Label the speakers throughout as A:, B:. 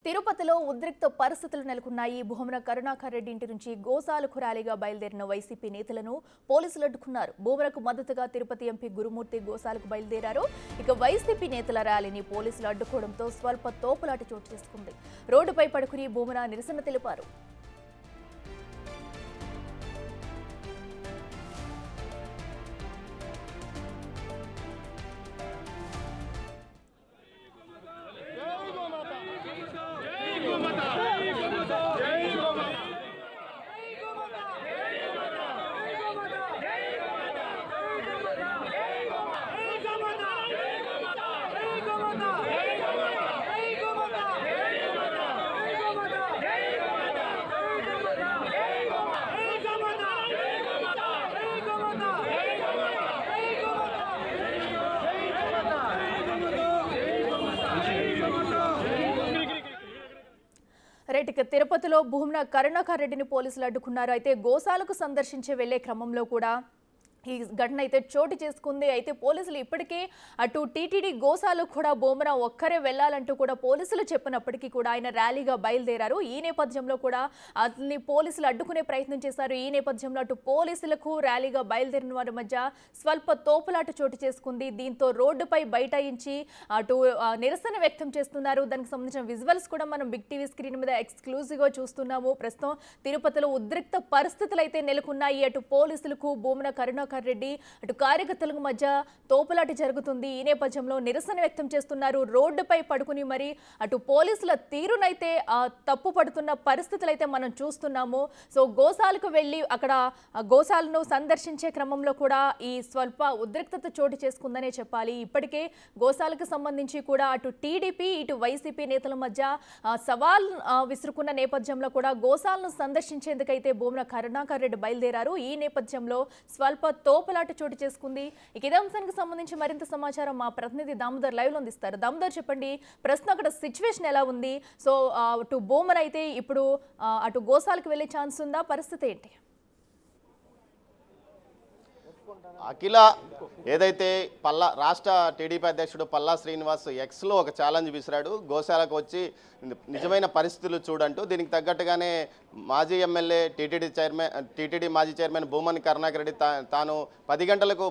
A: తిరుపతిలో ఉద్రిక్త పరిస్థితులు నెలకొన్నాయి. భూమన కరుణాకర్ రెడ్డి ఇంటి నుంచి గోశాలకు ర్యాలీగా బయలుదేరిన వైసీపీ నేతలను పోలీసులు అడ్డుకున్నారు. భూమనకు మద్దతుగా తిరుపతి ఎంపీ గురుమూర్తి గోశాలకు బయలుదేరారు. ఇక వైసీపీ నేతల ర్యాలీని పోలీసులు అడ్డుకోవడంతో స్వల్ప తోపులాట చోటు చేసుకుంది. రోడ్డుపై పడుకుని భూమన నిరసన తెలిపారు. రైట్, తిరుపతిలో భూమన కరుణాకర్ రెడ్డిని పోలీసులు అడ్డుకున్నారు. అయితే గోశాలకు సందర్శించే వెళ్లే క్రమంలో కూడా ఈ ఘటన అయితే చోటు చేసుకుంది. అయితే పోలీసులు ఇప్పటికే అటు టీటీడీ గోశాలకు కూడా భూమన ఒక్కరే వెళ్లాలంటూ కూడా పోలీసులు చెప్పినప్పటికీ కూడా ఆయన ర్యాలీగా బయలుదేరారు. ఈ నేపథ్యంలో కూడా అతన్ని పోలీసులు అడ్డుకునే ప్రయత్నం చేశారు. ఈ నేపథ్యంలో అటు పోలీసులకు ర్యాలీగా బయలుదేరిన వారి మధ్య స్వల్ప తోపులాట చోటు చేసుకుంది. దీంతో రోడ్డుపై బైఠాయించి అటు నిరసన వ్యక్తం చేస్తున్నారు. దానికి సంబంధించిన విజువల్స్ కూడా మనం బిగ్ టీవీ స్క్రీన్ మీద ఎక్స్క్లూజివ్గా చూస్తున్నాము. ప్రస్తుతం తిరుపతిలో ఉద్రిక్త పరిస్థితులు అయితే నెలకొన్నాయి. అటు పోలీసులకు భూమన కరుణాకర్ రెడ్డి అటు కార్యకర్తలకు మధ్య తోపులాట జరుగుతుంది. ఈ నేపథ్యంలో నిరసన వ్యక్తం చేస్తున్నారు. రోడ్డుపై పడుకుని మరి అటు పోలీసుల తీరునైతే తప్పు పడుతున్న పరిస్థితులు అయితే మనం చూస్తున్నాము. సో గోశాలకు వెళ్ళి అక్కడ గోశాలను సందర్శించే క్రమంలో కూడా ఈ స్వల్ప ఉద్రిక్తత చోటు చేసుకుందనే చెప్పాలి. ఇప్పటికే గోశాలకు సంబంధించి కూడా అటు టీడీపీ ఇటు వైసీపీ నేతల మధ్య సవాల్ విసురుకున్న నేపథ్యంలో కూడా గోశాలను సందర్శించేందుకైతే భూమన కరుణాకర్ రెడ్డి బయలుదేరారు. ఈ నేపథ్యంలో స్వల్ప తోపులాట చోటు చేసుకుంది. ఇక ఇదే అంశానికి సంబంధించి మరింత సమాచారం మా ప్రతినిధి దామోదర్ లైవ్ లో అందిస్తారు. దామోదర్, చెప్పండి, ప్రస్తుతం అక్కడ సిచ్యువేషన్ ఎలా ఉంది? సో అటు భూమన అయితే ఇప్పుడు అటు గోశాలకు వెళ్ళే ఛాన్స్ ఉందా? పరిస్థితి ఏంటి?
B: అఖిల, ఏదైతే రాష్ట్ర టీడీపీ అధ్యక్షుడు పల్లా శ్రీనివాస్ ఎక్స్లో ఒక ఛాలెంజ్ విసిరాడు, గోశాలకు వచ్చి నిజమైన పరిస్థితులు చూడంటూ. దీనికి తగ్గట్టుగానే మాజీ ఎమ్మెల్యే టీటీడీ మాజీ చైర్మన్ భూమన కరుణాకర్ రెడ్డి తాను 10 గంటలకు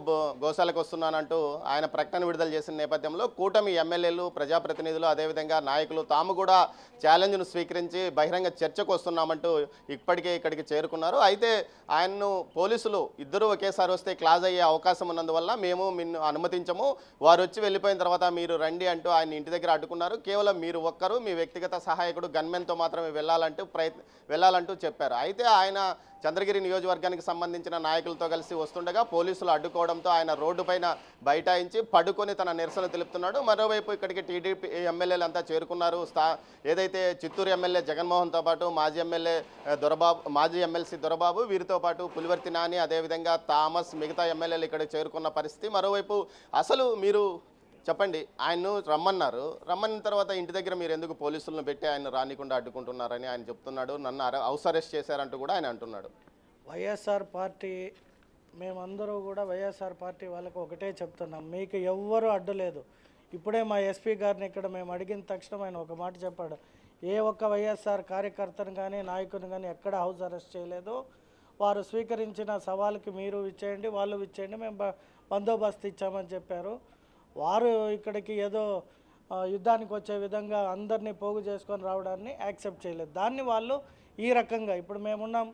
B: గోశాలకు వస్తున్నానంటూ ఆయన ప్రకటన విడుదల చేసిన నేపథ్యంలో కూటమి ఎమ్మెల్యేలు, ప్రజాప్రతినిధులు, అదేవిధంగా నాయకులు తాము కూడా ఛాలెంజ్ను స్వీకరించి బహిరంగ చర్చకు వస్తున్నామంటూ ఇప్పటికే ఇక్కడికి చేరుకున్నారు. అయితే ఆయన్ను పోలీసులు ఇద్దరూ ఒకేసారి వస్తే క్లాజ్ అయ్యే అవకాశం ఉన్నందువల్ల మేము నిన్ను అనుమతించము, వారు వచ్చి వెళ్ళిపోయిన తర్వాత మీరు రండి అంటూ ఆయన ఇంటి దగ్గర అడ్డుకున్నారు. కేవలం మీరు ఒక్కరు, మీ వ్యక్తిగత సహాయకుడు గన్మెన్తో మాత్రమే వెళ్ళాలంటూ చెప్పారు. అయితే ఆయన చంద్రగిరి నియోజకవర్గానికి సంబంధించిన నాయకులతో కలిసి వస్తుండగా పోలీసులు అడ్డుకోవడంతో ఆయన రోడ్డు పైన బైఠాయించి పడుకొని తన నిరసన తెలుపుతున్నాడు. మరోవైపు ఇక్కడికి టీడీపీ ఎమ్మెల్యేలు అంతా చేరుకున్నారు. ఏదైతే చిత్తూరు ఎమ్మెల్యే జగన్మోహన్తో పాటు మాజీ ఎమ్మెల్సీ దొరబాబు, వీరితో పాటు పులివర్తి నాని, అదేవిధంగా థామస్, మిగతా ఎమ్మెల్యేలు ఇక్కడ చేరుకున్న పరిస్థితి. మరోవైపు అసలు మీరు చెప్పండి, ఆయన్ను రమ్మన్న తర్వాత ఇంటి దగ్గర మీరు ఎందుకు పోలీసులను పెట్టి ఆయన రానికుండా అడ్డుకుంటున్నారని ఆయన చెప్తున్నాడు. నన్ను హౌస్ అరెస్ట్ చేశారంటూ కూడా ఆయన అంటున్నాడు.
C: వైఎస్ఆర్ పార్టీ, మేమందరూ కూడా వైఎస్ఆర్ పార్టీ వాళ్ళకు ఒకటే చెప్తున్నాం, మీకు ఎవ్వరూ అడ్డులేదు. ఇప్పుడే మా ఎస్పీ గారిని ఇక్కడ మేము అడిగిన తక్షణం ఆయన ఒక మాట చెప్పాడు, ఏ ఒక్క వైఎస్ఆర్ కార్యకర్తను కానీ నాయకుని కానీ ఎక్కడ హౌస్ అరెస్ట్ చేయలేదు. వారు స్వీకరించిన సవాలుకి మీరు ఇచ్చేయండి, వాళ్ళు ఇచ్చేయండి, మేము బందోబస్తు ఇచ్చామని చెప్పారు. వారు ఇక్కడికి ఏదో యుద్ధానికి వచ్చే విధంగా అందరినీ పోగు చేసుకొని రావడాన్ని యాక్సెప్ట్ చేయలేదు. దాన్ని వాళ్ళు ఈ రకంగా, ఇప్పుడు మేమున్నాం,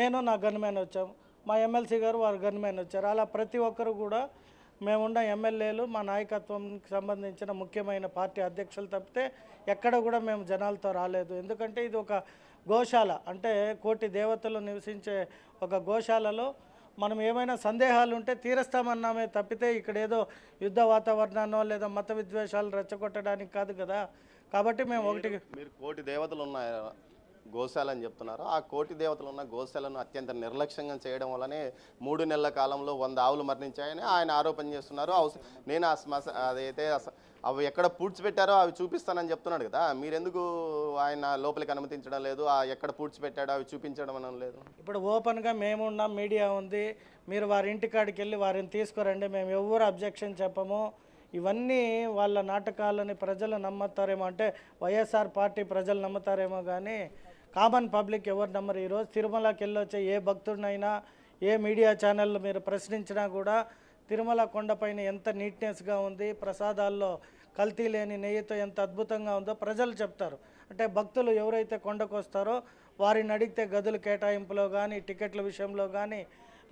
C: నేను నా గన్మ్యాన్ వచ్చాం, మా ఎమ్మెల్సీ గారు వారు గన్మ్యాన్ వచ్చారు, అలా ప్రతి ఒక్కరు కూడా మేమున్న ఎమ్మెల్యేలు, మా నాయకత్వంకి సంబంధించిన ముఖ్యమైన పార్టీ అధ్యక్షులు తప్పితే ఎక్కడ కూడా మేము జనాలతో రాలేదు. ఎందుకంటే ఇది ఒక గోశాల, అంటే కోటి దేవతలు నివసించే ఒక గోశాలలో మనం ఏమైనా సందేహాలు ఉంటే తీరుస్తామన్నామే తప్పితే ఇక్కడ ఏదో యుద్ధ వాతావరణాన్నో లేదా మత విద్వేషాలు రెచ్చగొట్టడానికి కాదు కదా. కాబట్టి మేము
B: మీరు కోటి దేవతలు ఉన్నాయి గోశాల అని చెప్తున్నారు. ఆ కోటి దేవతలు ఉన్న గోశాలను అత్యంత నిర్లక్ష్యంగా చేయడం వల్లనే 3 నెలల కాలంలో 100 ఆవులు మరణించాయని ఆయన ఆరోపణ చేస్తున్నారు. నేను అదైతే అవి ఎక్కడ పూడ్చిపెట్టారో అవి చూపిస్తానని చెప్తున్నాడు కదా, మీరెందుకు ఆయన లోపలికి అనుమతించడం లేదు? ఎక్కడ పూడ్చిపెట్టాడో అవి చూపించడం అనం లేదు?
C: ఇప్పుడు ఓపెన్గా మేము ఉన్నాం, మీడియా ఉంది, మీరు వారి ఇంటికాడికి వెళ్ళి వారిని తీసుకురండి, మేము ఎవరు అబ్జెక్షన్ చెప్పము. ఇవన్నీ వాళ్ళ నాటకాలని ప్రజలు నమ్ముతారేమో, అంటే వైఎస్ఆర్ పార్టీ ప్రజలు నమ్ముతారేమో కానీ కామన్ పబ్లిక్ ఎవరు నమ్మరు. ఈరోజు తిరుమలకి వెళ్ళొచ్చే ఏ భక్తుడినైనా ఏ మీడియా ఛానల్ మీరు ప్రశ్నించినా కూడా తిరుమల కొండపైన ఎంత నీట్నెస్గా ఉంది, ప్రసాదాల్లో కల్తీ లేని నెయ్యితో ఎంత అద్భుతంగా ఉందో ప్రజలు చెప్తారు. అంటే భక్తులు ఎవరైతే కొండకు వస్తారో వారిని అడిగితే గదుల కేటాయింపులో కానీ, టికెట్ల విషయంలో కానీ,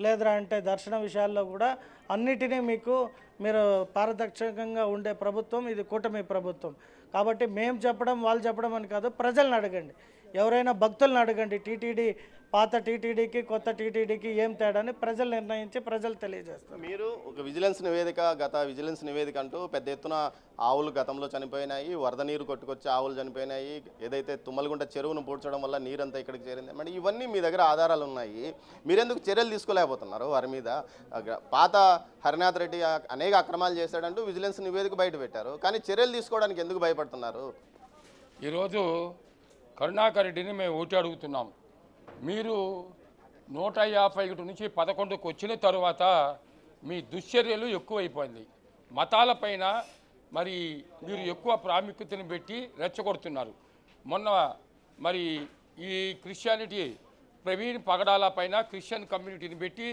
C: లేదా అంటే దర్శన విషయాల్లో కూడా అన్నిటినీ మీరు పారదర్శకంగా ఉండే ప్రభుత్వం ఇది కూటమి ప్రభుత్వం. కాబట్టి మేము చెప్పడం వాళ్ళు చెప్పడం అని కాదు, ప్రజలను అడగండి, ఎవరైనా భక్తులను అడగండి. టీటీడీ పాత టీటీడీకి కొత్త టీటీడీకి ఏం తేడా అని ప్రజలు నిర్ణయించి ప్రజలు తెలియజేస్తారు.
B: మీరు ఒక విజిలెన్స్ నివేదిక, గత విజిలెన్స్ నివేదిక అంటూ పెద్ద ఎత్తున ఆవులు గతంలో చనిపోయినాయి, వరద నీరు కొట్టుకొచ్చి ఆవులు చనిపోయినాయి, ఏదైతే తుమ్మలగుంట చెరువును పూడ్చడం వల్ల నీరంతా ఇక్కడికి చేరింది, మరి ఇవన్నీ మీ దగ్గర ఆధారాలు ఉన్నాయి, మీరెందుకు చర్యలు తీసుకోలేకపోతున్నారు వారి మీద? పాత హరినాథ్ రెడ్డి అనేక అక్రమాలు చేశాడంటూ విజిలెన్స్ నివేదిక బయట పెట్టారు, కానీ చర్యలు తీసుకోవడానికి ఎందుకు భయపడుతున్నారు?
D: ఈరోజు కరుణాకర్ రెడ్డిని మేము ఓటు అడుగుతున్నాం. మీరు 151 నుంచి 11కు వచ్చిన తర్వాత మీ దుశ్చర్యలు ఎక్కువైపోయింది. మతాలపైన మరి మీరు ఎక్కువ ప్రాముఖ్యతను పెట్టి రెచ్చగొడుతున్నారు. మొన్న మరి ఈ క్రిస్టియానిటీ ప్రవీణ్ పగడాల పైన క్రిస్టియన్ కమ్యూనిటీని పెట్టి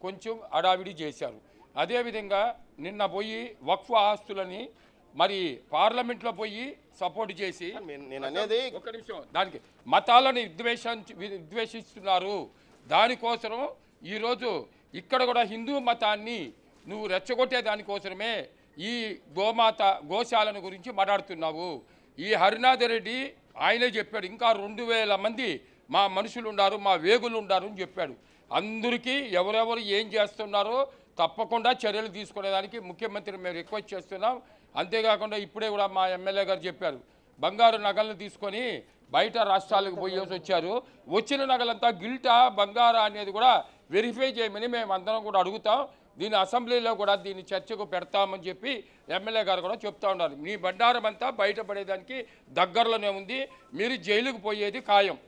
D: కొంచెం అడావిడి చేశారు. అదేవిధంగా నిన్న పోయి వక్ఫ్ ఆస్తులని మరి పార్లమెంట్లో పోయి సపోర్ట్ చేసి,
B: నేను అనేది
D: ఒక నిమిషం, దానికి మతాలను విద్వేషిస్తున్నారు. దానికోసం ఈరోజు ఇక్కడ కూడా హిందూ మతాన్ని నువ్వు రెచ్చగొట్టే దానికోసమే ఈ గోశాలను గురించి మాట్లాడుతున్నావు. ఈ హరినాథ్ రెడ్డి ఆయనే చెప్పాడు, ఇంకా 2000 మంది మా మనుషులు ఉన్నారు, మా వేగులు ఉన్నారు అని చెప్పాడు. అందరికీ ఎవరెవరు ఏం చేస్తున్నారో తప్పకుండా చర్యలు తీసుకునేదానికి ముఖ్యమంత్రి మేము రిక్వెస్ట్ చేస్తున్నాం. అంతేకాకుండా ఇప్పుడే కూడా మా ఎమ్మెల్యే గారు చెప్పారు, బంగారు నగలను తీసుకొని బయట రాష్ట్రాలకు పోయేసి వచ్చారు, వచ్చిన నగలంతా గిల్టా బంగారా అనేది కూడా వెరిఫై చేయమని మేము అందరం కూడా అడుగుతాం. దీని అసెంబ్లీలో కూడా దీన్ని చర్చకు పెడతామని చెప్పి ఎమ్మెల్యే గారు కూడా చెప్తా ఉన్నారు. మీ బండారం అంతా బయటపడేదానికి దగ్గరలోనే ఉంది, మీరు జైలుకు పోయేది ఖాయం.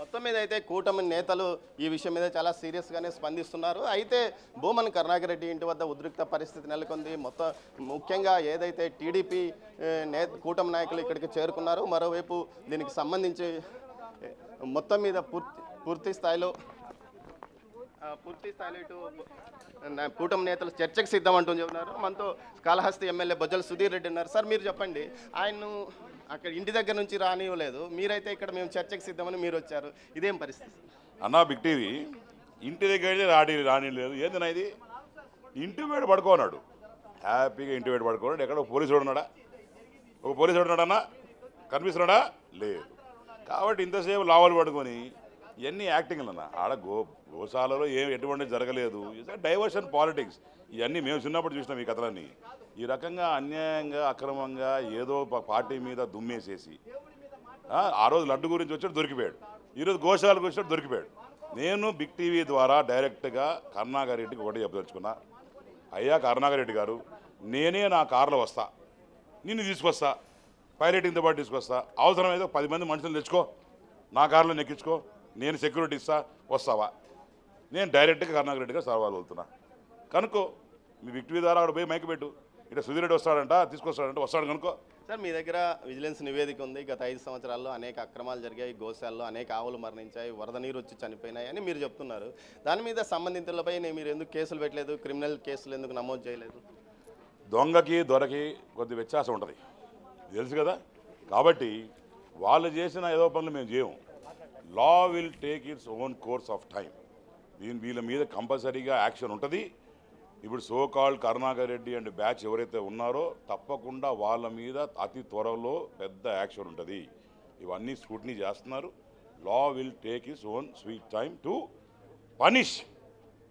B: మొత్తం మీద అయితే కూటమి నేతలు ఈ విషయం మీద చాలా సీరియస్గానే స్పందిస్తున్నారు. అయితే భూమన్ కరుణాకర్ రెడ్డి ఇంటి వద్ద ఉద్రిక్త పరిస్థితి నెలకొంది. ముఖ్యంగా ఏదైతే టీడీపీ కూటమి నాయకులు ఇక్కడికి చేరుకున్నారు, మరోవైపు దీనికి సంబంధించి మొత్తం మీద పూర్తి స్థాయిలో ఇటు కూటమి నేతలు చర్చకు సిద్ధం అంటూ చెబుతున్నారు. మనతో కాళహస్తి ఎమ్మెల్యే బొజ్జల సుధీర్ రెడ్డి ఉన్నారు. సార్ మీరు చెప్పండి, ఆయన్ను అక్కడ ఇంటి దగ్గర నుంచి రానివ్వలేదు, మీరైతే ఇక్కడ మేము చర్చకు సిద్ధమని మీరు వచ్చారు, ఇదేం పరిస్థితి?
E: అన్నా బిగ్ టీవీ ఇంటి దగ్గర రానిలేదు, ఏందన్నా ఇది? ఇంటి వేడు పడుకోన్నాడు, హ్యాపీగా ఇంటి వేడు పడుకోన్నాడు. ఎక్కడ పోలీసు ఉన్నాడా? ఒక పోలీసు ఉన్నాడన్నా కనిపిస్తున్నాడా? లేదు. కాబట్టి ఇంతసేపు లావాలు పడుకొని ఇవన్నీ యాక్టింగ్లు అన్న. ఆడ గోశాలలో ఎటువంటి జరగలేదు, డైవర్షన్ పాలిటిక్స్. ఇవన్నీ మేము చిన్నప్పుడు చూసినాం ఈ కథలన్నీ. ఈ రకంగా అన్యాయంగా అక్రమంగా ఏదో పార్టీ మీద దుమ్మేసేసి ఆ రోజు లడ్డు గురించి వచ్చాడు దొరికిపోయాడు, ఈరోజు గోశాలకు వచ్చాడు దొరికిపోయాడు. నేను బిగ్ టీవీ ద్వారా డైరెక్ట్గా కరుణాకర్ రెడ్డికి ఒకటి చెప్పదలుచుకున్నా, అయ్యా కరుణాకర్ రెడ్డి గారు, నేనే నా కారులో వస్తా, నిన్ను తీసుకొస్తా, పైలటింగ్తో పాటు తీసుకొస్తా, అవసరమైతే 10 మంది మనుషులు తెచ్చుకో, నా కారులో నెక్కించుకో, నేను సెక్యూరిటీ ఇస్తా, వస్తావా? నేను డైరెక్ట్గా కరుణాకర్ రెడ్డి గారు సవాల్ వెళ్తున్నా. కనుక్కో, మీ బిగ్ టీవీ ద్వారా అక్కడ పోయి మైక్ పెట్టు, ఇక్కడ సుధీర్ రెడ్డి వస్తాడంట, తీసుకొస్తాడంట, వస్తాడు కనుక్కో.
B: సార్ మీ దగ్గర విజిలెన్స్ నివేదిక ఉంది, గత 5 సంవత్సరాల్లో అనేక అక్రమాలు జరిగాయి, గోశాలలో అనేక ఆవులు మరణించాయి, వరద నీరు వచ్చి చనిపోయినాయి అని మీరు చెప్తున్నారు. దాని మీద సంబంధితులపై మీరు ఎందుకు కేసులు పెట్టలేదు, క్రిమినల్ కేసులు ఎందుకు నమోదు చేయలేదు?
E: దొంగకి దొరకి కొద్ది వ్యత్యాసం ఉంటుంది, తెలుసు కదా. కాబట్టి వాళ్ళు చేసిన ఏదో పనులు మేము చేయము. Law will take its own course of time. వీళ్ళ మీద కంపల్సరీగా యాక్షన్ ఉంటుంది. ఇప్పుడు so called Karunakar Reddy and batch ఎవరైతే ఉన్నారో తప్పకుండా వాళ్ళ మీద అతి త్వరలో పెద్ద యాక్షన్ ఉంటుంది. ఇవన్నీ స్క్రూటినీ చేస్తున్నారు. Law will take its own sweet time to punish,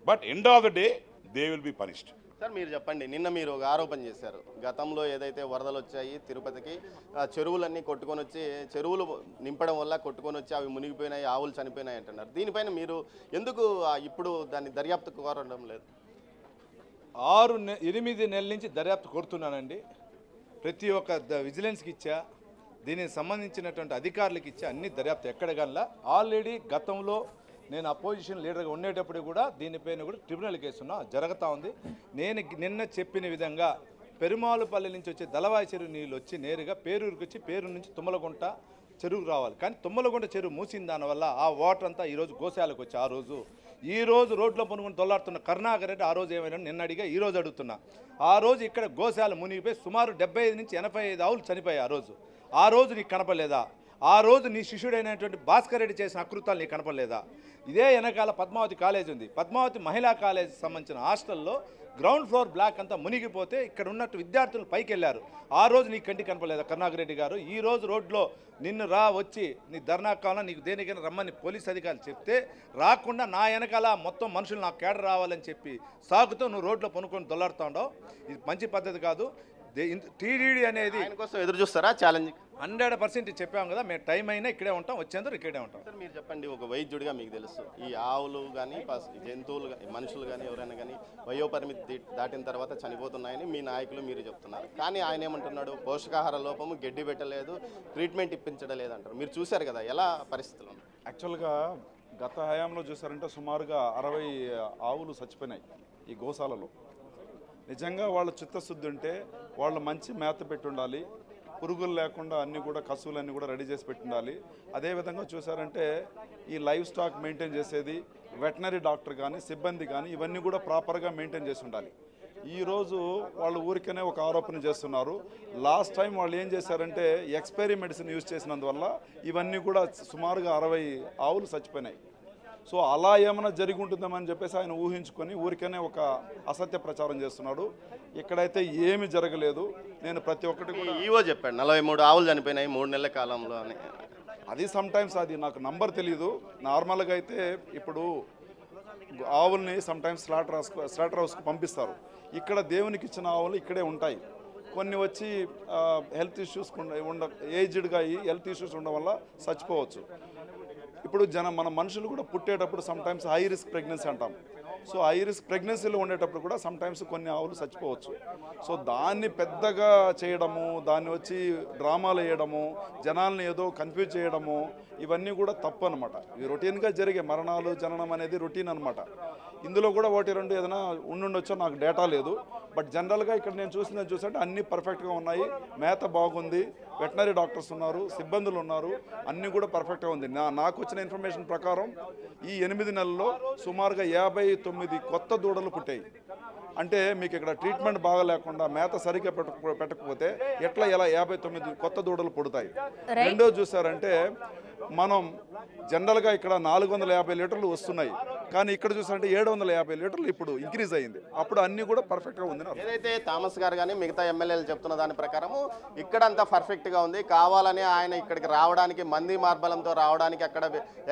E: but end of the day they will be punished.
B: Sir మీరు చెప్పండి, నిన్న మీరు ఒక ఆరోపణ చేశారు, గతంలో ఏదైతే వరదలు వచ్చాయి తిరుపతికి, చెరువులన్నీ కొట్టుకొని వచ్చి, చెరువులు నింపడం వల్ల కొట్టుకొని వచ్చి అవి మునిగిపోయినాయి, ఆవులు చనిపోయినాయి అంటున్నారు. దీనిపైన మీరు ఎందుకు ఇప్పుడు దాన్ని దర్యాప్తు కోరడం లేదు?
F: 8 నెలల నుంచి దర్యాప్తు కోరుతున్నానండి. ప్రతి ఒక్క విజిలెన్స్కి ఇచ్చా, దీనికి సంబంధించినటువంటి అధికారులకు ఇచ్చా, అన్ని దర్యాప్తు ఎక్కడ కల్లా. ఆల్రెడీ గతంలో నేను అపోజిషన్ లీడర్గా ఉండేటప్పుడు కూడా దీనిపైన కూడా ట్రిబ్యునల్ కేసు జరుగుతూ ఉంది. నేను నిన్న చెప్పిన విధంగా పెరుమాళుపల్లి నుంచి వచ్చే దళవాయి చెరువు నీళ్ళు వచ్చి నేరుగా పేరూరుకి వచ్చి పేరూరు నుంచి తుమ్మలగుంట చెరువుకు రావాలి. కానీ తుమ్మలగుంట చెరువు మూసిన దానివల్ల ఆ వాటర్ అంతా ఈరోజు గోశాలకు వచ్చి ఈ రోజు రోడ్లో పొనుకొని దొల్లాడుతున్న కరుణాకర్ రెడ్డి ఆ రోజు ఏమైనా నిన్న అడిగా ఈ రోజు అడుగుతున్నా. ఆ రోజు ఇక్కడ గోశాల మునిగిపోయి సుమారు 75 నుంచి 85 ఆవులు చనిపోయాయి. ఆ రోజు నీకు కనపడలేదా? ఆ రోజు నీ శిష్యుడైనటువంటి భాస్కర్ రెడ్డి చేసిన అకృతాలు నీకు కనపడలేదా? ఇదే వెనకాల పద్మావతి కాలేజ్ ఉంది. పద్మావతి మహిళా కాలేజ్ సంబంధించిన హాస్టల్లో గ్రౌండ్ ఫ్లోర్ బ్లాక్ అంతా మునిగిపోతే ఇక్కడ ఉన్నట్టు విద్యార్థులు పైకి వెళ్ళారు. ఆ రోజు నీకు కంటికి కనపడలేదా కరుణాకర్ రెడ్డి గారు? ఈ రోజు రోడ్లో నిన్ను వచ్చి నీ ధర్నా కావాలని నీకు దేనికైనా రమ్మని పోలీస్ అధికారులు చెప్తే రాకుండా నా వెనకాల మొత్తం మనుషులు నాకు కేడర్ రావాలని చెప్పి సాగుతూ నువ్వు రోడ్లో పనుకొని దొల్లాడుతూ ఉండవు. ఇది మంచి పద్ధతి కాదు. టీడీడీ అనేది
B: ఆయన కోసం ఎదురు చూస్తారా? ఛాలెంజ్
F: 100% చెప్పాం కదా, మేము టైం అయినా ఇక్కడే ఉంటాం, వచ్చేందుకు ఇక్కడే ఉంటాం.
B: సార్ మీరు చెప్పండి, ఒక వైద్యుడిగా మీకు తెలుసు ఈ ఆవులు కానీ జంతువులు మనుషులు కానీ ఎవరైనా కానీ వయోపరిమితి దాటిన తర్వాత చనిపోతున్నాయని మీ నాయకులు మీరు చెప్తున్నారు. కానీ ఆయన ఏమంటున్నాడు, పోషకాహార లోపము, గడ్డి పెట్టలేదు, ట్రీట్మెంట్ ఇప్పించడం లేదంటారు. మీరు చూశారు కదా ఎలా పరిస్థితులు?
G: యాక్చువల్గా గత హయాంలో చూసారంటే సుమారుగా 60 ఆవులు చచ్చిపోయినాయి ఈ గోశాలలో. నిజంగా వాళ్ళ చిత్తశుద్ధి ఉంటే వాళ్ళు మంచి మేత పెట్టి ఉండాలి, పురుగులు లేకుండా అన్నీ కూడా కసువులన్నీ కూడా రెడీ చేసి పెట్టి ఉండాలి. అదేవిధంగా చూసారంటే ఈ లైవ్ స్టాక్ మెయింటైన్ చేసేది వెటనరీ డాక్టర్ కానీ సిబ్బంది కానీ ఇవన్నీ కూడా ప్రాపర్గా మెయింటైన్ చేసి ఉండాలి. ఈరోజు వాళ్ళు ఊరికనే ఒక ఆరోపణ చేస్తున్నారు. లాస్ట్ టైం వాళ్ళు ఏం చేశారంటే ఎక్స్పైరీ మెడిసిన్ యూజ్ చేసినందువల్ల ఇవన్నీ కూడా సుమారుగా 60 ఆవులు చచ్చిపోయినాయి. సో అలా ఏమైనా జరిగి ఉంటుందామని చెప్పేసి ఆయన ఊహించుకొని ఊరికనే ఒక అసత్య ప్రచారం చేస్తున్నాడు. ఇక్కడైతే ఏమి జరగలేదు. నేను ప్రతి ఒక్కటి కూడా
B: ఈవో చెప్పాడు 43 ఆవులు చనిపోయినాయి 3 నెలల కాలంలో అని.
G: అది సమ్టైమ్స్ అది నాకు నంబర్ తెలీదు. నార్మల్గా అయితే ఇప్పుడు ఆవుల్ని సమ్టైమ్స్ స్లాటర్ హౌస్కి పంపిస్తారు. ఇక్కడ దేవునికి ఇచ్చిన ఆవులు ఇక్కడే ఉంటాయి. కొన్ని వచ్చి హెల్త్ ఇష్యూస్ ఏజ్డ్గా అయ్యి హెల్త్ ఇష్యూస్ ఉండడం వల్ల చచ్చిపోవచ్చు. ఇప్పుడు మన మనుషులు కూడా పుట్టేటప్పుడు సమ్టైమ్స్ హై రిస్క్ ప్రెగ్నెన్సీ అంటాం. సో హై రిస్క్ ప్రెగ్నెన్సీలో ఉండేటప్పుడు కూడా సమ్టైమ్స్ కొన్ని ఆవులు చచ్చిపోవచ్చు. సో దాన్ని పెద్దగా చేయడము, దాన్ని వచ్చి డ్రామాలు వేయడము, జనాల్ని ఏదో కన్ఫ్యూజ్ చేయడము, ఇవన్నీ కూడా తప్పు అనమాట. ఇవి రొటీన్గా జరిగే మరణాలు జననం అనేది రొటీన్ అనమాట. ఇందులో కూడా 1-2 ఏదైనా ఉండుండొచ్చో నాకు డేటా లేదు. బట్ జనరల్గా ఇక్కడ నేను చూస్తుంటే అన్నీ పర్ఫెక్ట్గా ఉన్నాయి. మేత బాగుంది, వెటనరీ డాక్టర్స్ ఉన్నారు, సిబ్బందులు ఉన్నారు, అన్నీ కూడా పర్ఫెక్ట్గా ఉంది. నాకు వచ్చిన ఇన్ఫర్మేషన్ ప్రకారం ఈ 8 నెలల్లో సుమారుగా 59 కొత్త దూడలు పుట్టాయి. అంటే మీకు ఇక్కడ ట్రీట్మెంట్ బాగా లేకుండా మేత సరిగ్గా పెట్టకపోతే ఎలా 59 కొత్త దూడలు పుడతాయి? రెండో చూసారంటే మనం జనరల్గా ఇక్కడ 450 లీటర్లు వస్తున్నాయి, కానీ ఇక్కడ చూసారంటే 750 లీటర్లు ఇప్పుడు ఇంక్రీజ్ అయ్యింది. అప్పుడు అన్నీ కూడా పర్ఫెక్ట్గా ఉంది.
B: ఏదైతే థామస్ గారు కానీ మిగతా ఎమ్మెల్యేలు చెప్తున్న దాని ప్రకారము ఇక్కడంతా పర్ఫెక్ట్గా ఉంది. కావాలని ఆయన ఇక్కడికి రావడానికి, మంది మార్బలంతో రావడానికి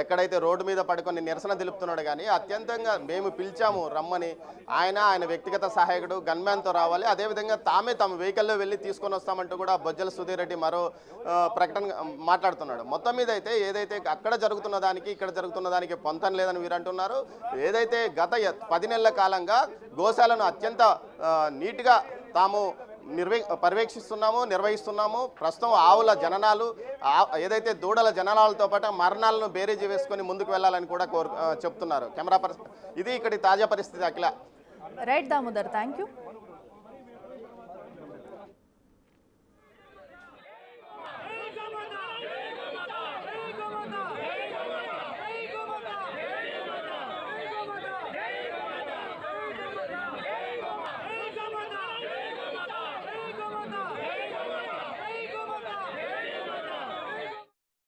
B: ఎక్కడైతే రోడ్డు మీద పడుకొని నిరసన తెలుపుతున్నాడు. కానీ అత్యంతంగా మేము పిలిచాము రమ్మని, ఆయన వ్యక్తిగత సహాయకుడు గన్మ్యాన్తో రావాలి, అదేవిధంగా తామే తమ వెహికల్లో వెళ్ళి తీసుకొని వస్తామంటూ కూడా బొజ్జల సుధీర్ రెడ్డి మరో ప్రకటన మాట్లాడుతున్నాడు. మొత్తం మీద అయితే ఏదైతే అక్కడ జరుగుతున్న దానికి ఇక్కడ జరుగుతున్న దానికి పొంతం లేదని వీరు అంటున్నారు. ఏదైతే గత 10 నెలల కాలంగా గోశాలను అత్యంత నీట్గా తాము నిర్వహిస్తున్నాము. ప్రస్తుతం ఆవుల జననాలు, ఏదైతే దూడల జననాలతో పాటు మరణాలను బేరీజు వేసుకొని ముందుకు వెళ్ళాలని కూడా చెప్తున్నారు. కెమెరా ఇది ఇక్కడి తాజా పరిస్థితి. Akhila.
A: Right Damodar, thank you.